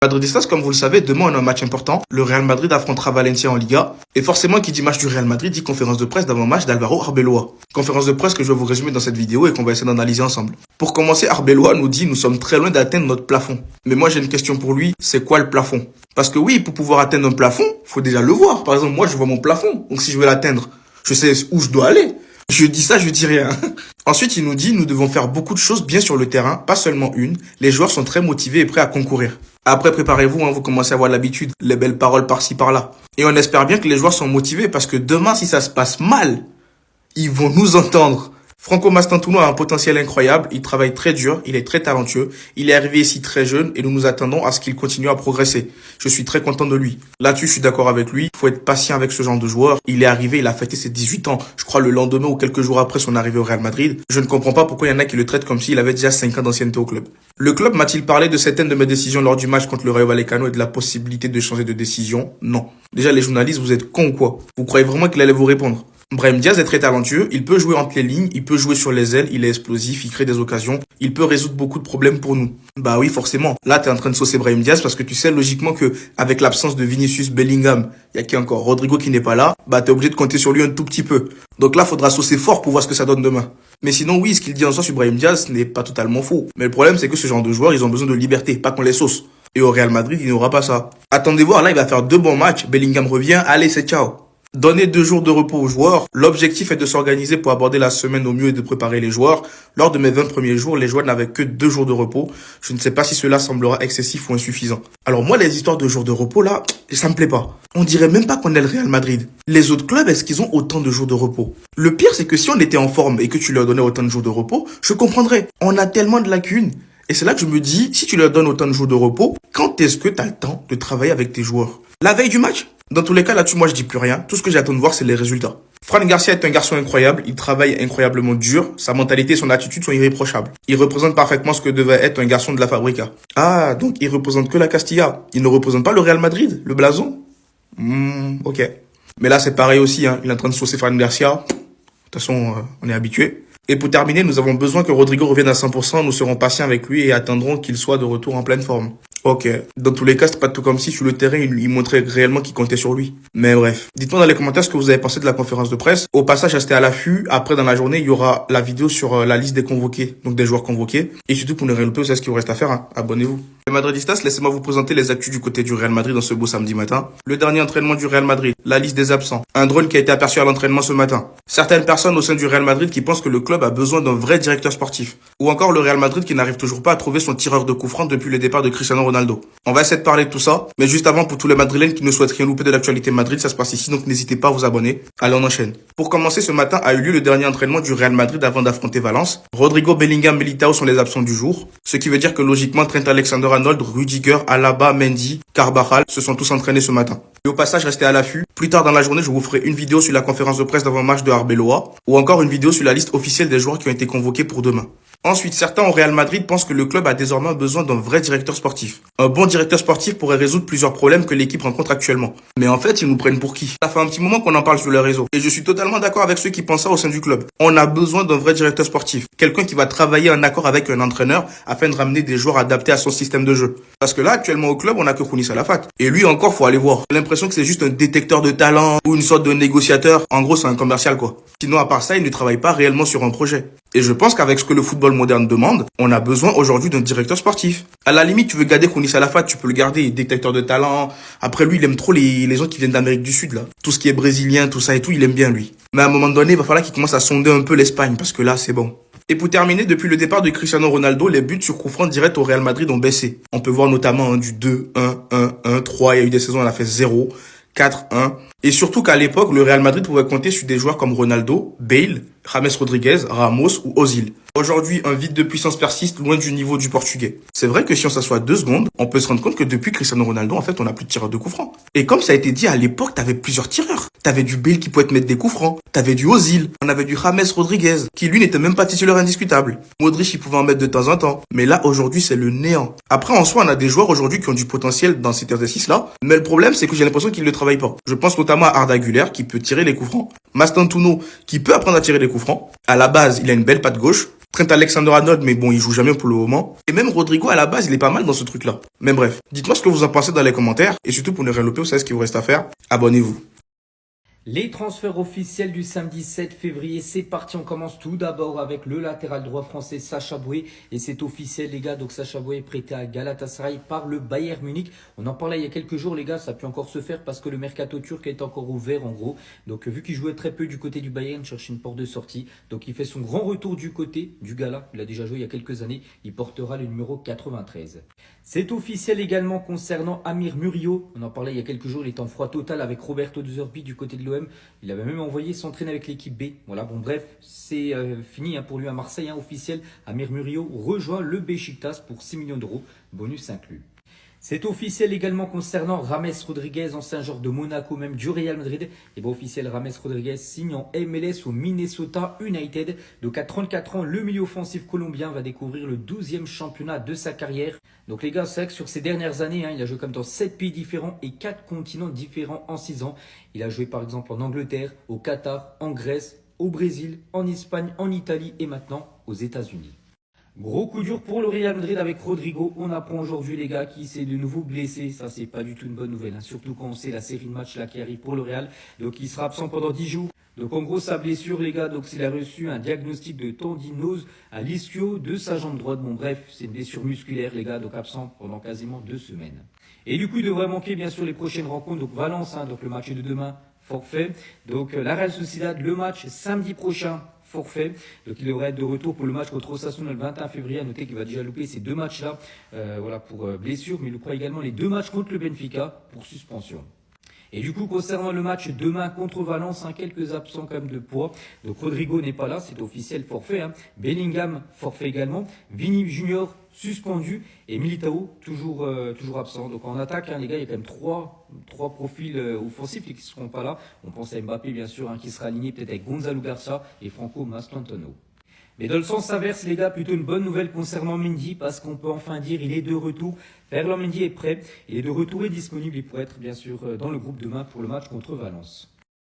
Madridistas, comme vous le savez, demain on a un match important. Le Real Madrid affrontera Valencia en Liga. Et forcément, qui dit match du Real Madrid dit conférence de presse d'avant-match d'Álvaro Arbeloa. Conférence de presse que je vais vous résumer dans cette vidéo et qu'on va essayer d'analyser ensemble. Pour commencer, Arbeloa nous dit nous sommes très loin d'atteindre notre plafond. Mais moi j'ai une question pour lui, c'est quoi le plafond? Parce que oui, pour pouvoir atteindre un plafond, faut déjà le voir. Par exemple, moi je vois mon plafond. Donc si je veux l'atteindre, je sais où je dois aller. Je dis ça, je dis rien. Ensuite, il nous dit, nous devons faire beaucoup de choses bien sur le terrain, pas seulement une. Les joueurs sont très motivés et prêts à concourir. Après, préparez-vous, vous commencez à avoir l'habitude, les belles paroles par-ci, par-là. Et on espère bien que les joueurs sont motivés parce que demain, si ça se passe mal, ils vont nous entendre. Franco Mastantuono a un potentiel incroyable, il travaille très dur, il est très talentueux, il est arrivé ici très jeune et nous nous attendons à ce qu'il continue à progresser. Je suis très content de lui. Là-dessus, je suis d'accord avec lui, il faut être patient avec ce genre de joueur. Il est arrivé, il a fêté ses 18 ans, je crois le lendemain ou quelques jours après son arrivée au Real Madrid. Je ne comprends pas pourquoi il y en a qui le traitent comme s'il avait déjà 5 ans d'ancienneté au club. Le club m'a-t-il parlé de certaines de mes décisions lors du match contre le Rayo Vallecano et de la possibilité de changer de décision? Non. Déjà, les journalistes, vous êtes cons ou quoi? Vous croyez vraiment qu'il allait vous répondre? Brahim Diaz est très talentueux, il peut jouer entre les lignes, il peut jouer sur les ailes, il est explosif, il crée des occasions, il peut résoudre beaucoup de problèmes pour nous. Bah oui, forcément. Là, t'es en train de saucer Brahim Diaz parce que tu sais logiquement que avec l'absence de Vinicius, Bellingham, il y a qui encore? Rodrigo qui n'est pas là, bah t'es obligé de compter sur lui un tout petit peu. Donc là, faudra saucer fort pour voir ce que ça donne demain. Mais sinon, oui, ce qu'il dit en soi sur Brahim Diaz n'est pas totalement faux. Mais le problème, c'est que ce genre de joueurs, ils ont besoin de liberté, pas qu'on les sauce. Et au Real Madrid, il n'aura pas ça. Attendez voir, là, il va faire 2 bons matchs, Bellingham revient, allez, c'est ciao. Donner 2 jours de repos aux joueurs. L'objectif est de s'organiser pour aborder la semaine au mieux et de préparer les joueurs. Lors de mes 20 premiers jours, les joueurs n'avaient que 2 jours de repos. Je ne sais pas si cela semblera excessif ou insuffisant. Alors moi, les histoires de jours de repos, là, ça me plaît pas. On dirait même pas qu'on est le Real Madrid. Les autres clubs, est-ce qu'ils ont autant de jours de repos? Le pire, c'est que si on était en forme et que tu leur donnais autant de jours de repos, je comprendrais. On a tellement de lacunes. Et c'est là que je me dis, si tu leur donnes autant de jours de repos, quand est-ce que tu as le temps de travailler avec tes joueurs? La veille du match? Dans tous les cas, là-dessus, moi, je dis plus rien. Tout ce que j'attends de voir, c'est les résultats. Fran Garcia est un garçon incroyable. Il travaille incroyablement dur. Sa mentalité et son attitude sont irréprochables. Il représente parfaitement ce que devait être un garçon de la Fabrica. Ah, donc il représente que la Castilla. Il ne représente pas le Real Madrid, le blason? Ok. Mais là, c'est pareil aussi, Il est en train de saucer Fran Garcia. De toute façon, on est habitué. Et pour terminer, nous avons besoin que Rodrigo revienne à 100%. Nous serons patients avec lui et attendrons qu'il soit de retour en pleine forme. Ok. Dans tous les cas, c'est pas tout comme si sur le terrain, il montrait réellement qu'il comptait sur lui. Mais bref. Dites-moi dans les commentaires ce que vous avez pensé de la conférence de presse. Au passage, restez à l'affût. Après, dans la journée, il y aura la vidéo sur la liste des convoqués. Donc des joueurs convoqués. Et surtout, pour ne rien louper, c'est ce qu'il vous reste à faire, Abonnez-vous. Les Madridistas, laissez-moi vous présenter les actus du côté du Real Madrid dans ce beau samedi matin. Le dernier entraînement du Real Madrid. La liste des absents. Un drone qui a été aperçu à l'entraînement ce matin. Certaines personnes au sein du Real Madrid qui pensent que le club a besoin d'un vrai directeur sportif. Ou encore le Real Madrid qui n'arrive toujours pas à trouver son tireur de coup franc depuis le départ de Cristiano Ronaldo. On va essayer de parler de tout ça, mais juste avant, pour tous les Madrilènes qui ne souhaitent rien louper de l'actualité Madrid, ça se passe ici, donc n'hésitez pas à vous abonner. Allez, on enchaîne. Pour commencer, ce matin a eu lieu le dernier entraînement du Real Madrid avant d'affronter Valence. Rodrigo, Bellingham, Militao sont les absents du jour, ce qui veut dire que logiquement, Trent Alexander-Arnold, Rudiger, Alaba, Mendy, Carvajal se sont tous entraînés ce matin. Et au passage, restez à l'affût. Plus tard dans la journée, je vous ferai une vidéo sur la conférence de presse d'avant-match de Arbeloa, ou encore une vidéo sur la liste officielle des joueurs qui ont été convoqués pour demain. Ensuite, certains au Real Madrid pensent que le club a désormais besoin d'un vrai directeur sportif. Un bon directeur sportif pourrait résoudre plusieurs problèmes que l'équipe rencontre actuellement. Mais en fait, ils nous prennent pour qui? Ça fait un petit moment qu'on en parle sur les réseaux. Et je suis totalement d'accord avec ceux qui pensent ça au sein du club. On a besoin d'un vrai directeur sportif. Quelqu'un qui va travailler en accord avec un entraîneur afin de ramener des joueurs adaptés à son système de jeu. Parce que là, actuellement au club, on a que Kounis Salafat. Et lui encore, faut aller voir. J'ai l'impression que c'est juste un détecteur de talent ou une sorte de négociateur. En gros, c'est un commercial, quoi. Sinon, à part ça, il ne travaille pas réellement sur un projet. Et je pense qu'avec ce que le football moderne demande, on a besoin aujourd'hui d'un directeur sportif. À la limite, tu veux garder Kounis Salafat, tu peux le garder, détecteur de talent. Après lui, il aime trop les gens qui viennent d'Amérique du Sud, là. Tout ce qui est brésilien, tout ça et tout, il aime bien, lui. Mais à un moment donné, il va falloir qu'il commence à sonder un peu l'Espagne, parce que là, c'est bon. Et pour terminer, depuis le départ de Cristiano Ronaldo, les buts sur coup franc direct au Real Madrid ont baissé. On peut voir notamment du 2, 1, 1, 1, 3. Il y a eu des saisons, on a fait 0, 4, 1. Et surtout qu'à l'époque, le Real Madrid pouvait compter sur des joueurs comme Ronaldo, Bale, James Rodriguez, Ramos ou Ozil. Aujourd'hui, un vide de puissance persiste loin du niveau du portugais. C'est vrai que si on s'assoit 2 secondes, on peut se rendre compte que depuis Cristiano Ronaldo, en fait, on n'a plus de tireur de coups francs. Et comme ça a été dit à l'époque, t'avais plusieurs tireurs. T'avais du Bale qui pouvait te mettre des coups francs. T'avais du Ozil. On avait du James Rodriguez, qui lui n'était même pas titulaire indiscutable. Modric, il pouvait en mettre de temps en temps. Mais là, aujourd'hui, c'est le néant. Après, en soi, on a des joueurs aujourd'hui qui ont du potentiel dans cet exercice-là. Mais le problème, c'est que j'ai l'impression qu'ils ne le travaillent pas. Je pense notamment à Arda Güler, qui peut tirer les coups francs. Mastantuono, qui peut apprendre à tirer les coups francs. À la base, il a une belle patte gauche. Trent Alexander-Arnold, mais bon, il joue jamais pour le moment. Et même Rodrigo, à la base, il est pas mal dans ce truc-là. Mais bref, dites-moi ce que vous en pensez dans les commentaires. Et surtout, pour ne rien louper, vous savez ce qu'il vous reste à faire. Abonnez-vous. Les transferts officiels du samedi 7 février, c'est parti. On commence tout d'abord avec le latéral droit français Sacha Boey. Et c'est officiel, les gars. Donc Sacha Boey est prêté à Galatasaray par le Bayern Munich. On en parlait il y a quelques jours, les gars. Ça peut encore se faire parce que le mercato turc est encore ouvert, en gros. Donc vu qu'il jouait très peu du côté du Bayern, cherche une porte de sortie. Donc il fait son grand retour du côté du Gala. Il a déjà joué il y a quelques années. Il portera le numéro 93. C'est officiel également concernant Amir Murillo. On en parlait il y a quelques jours. Il est en froid total avec Roberto De Zerbi du côté de l'OM. Il avait même envoyé s'entraîner avec l'équipe B. Voilà, bon bref, c'est fini pour lui à Marseille, officiel. Amir Murillo rejoint le Beşiktaş pour 6 millions d'euros, bonus inclus. C'est officiel également concernant James Rodriguez, ancien joueur de Monaco, même du Real Madrid. Et bien officiel, James Rodriguez signe en MLS au Minnesota United. Donc à 34 ans, le milieu offensif colombien va découvrir le 12e championnat de sa carrière. Donc les gars, c'est vrai que sur ces dernières années, il a joué comme dans 7 pays différents et 4 continents différents en 6 ans. Il a joué par exemple en Angleterre, au Qatar, en Grèce, au Brésil, en Espagne, en Italie et maintenant aux États-Unis. Gros coup dur pour le Real Madrid avec Rodrigo. On apprend aujourd'hui, les gars, qu'il s'est de nouveau blessé. Ça, c'est pas du tout une bonne nouvelle. Surtout quand on sait la série de matchs là qui arrive pour le Real. Donc, il sera absent pendant 10 jours. Donc, en gros, sa blessure, les gars, donc s'il a reçu un diagnostic de tendinose à l'ischio de sa jambe droite. Bon, bref, c'est une blessure musculaire, les gars, donc absent pendant quasiment 2 semaines. Et du coup, il devrait manquer, bien sûr, les prochaines rencontres. Donc, Valence, donc le match de demain, forfait. Donc, la Real Sociedad, le match samedi prochain, forfait. Donc il devrait être de retour pour le match contre Osasuna le 21 février. À noter qu'il va déjà louper ces 2 matchs-là voilà, pour blessure, mais il loupera également les 2 matchs contre le Benfica pour suspension. Et du coup, concernant le match demain contre Valence, quelques absents quand même de poids. Donc Rodrigo n'est pas là, c'est officiel, forfait. Bellingham, forfait également. Vini Junior, suspendu. Et Militao, toujours absent. Donc en attaque, les gars, il y a quand même 3 profils offensifs qui ne seront pas là. On pense à Mbappé, bien sûr, qui sera aligné peut-être avec Gonzalo Garcia et Franco Mastantuono. Mais dans le sens inverse, les gars, plutôt une bonne nouvelle concernant Mendy, parce qu'on peut enfin dire il est de retour. Ferland Mendy est prêt, il est de retour et disponible. Il pourrait être bien sûr dans le groupe demain pour le match contre Valence.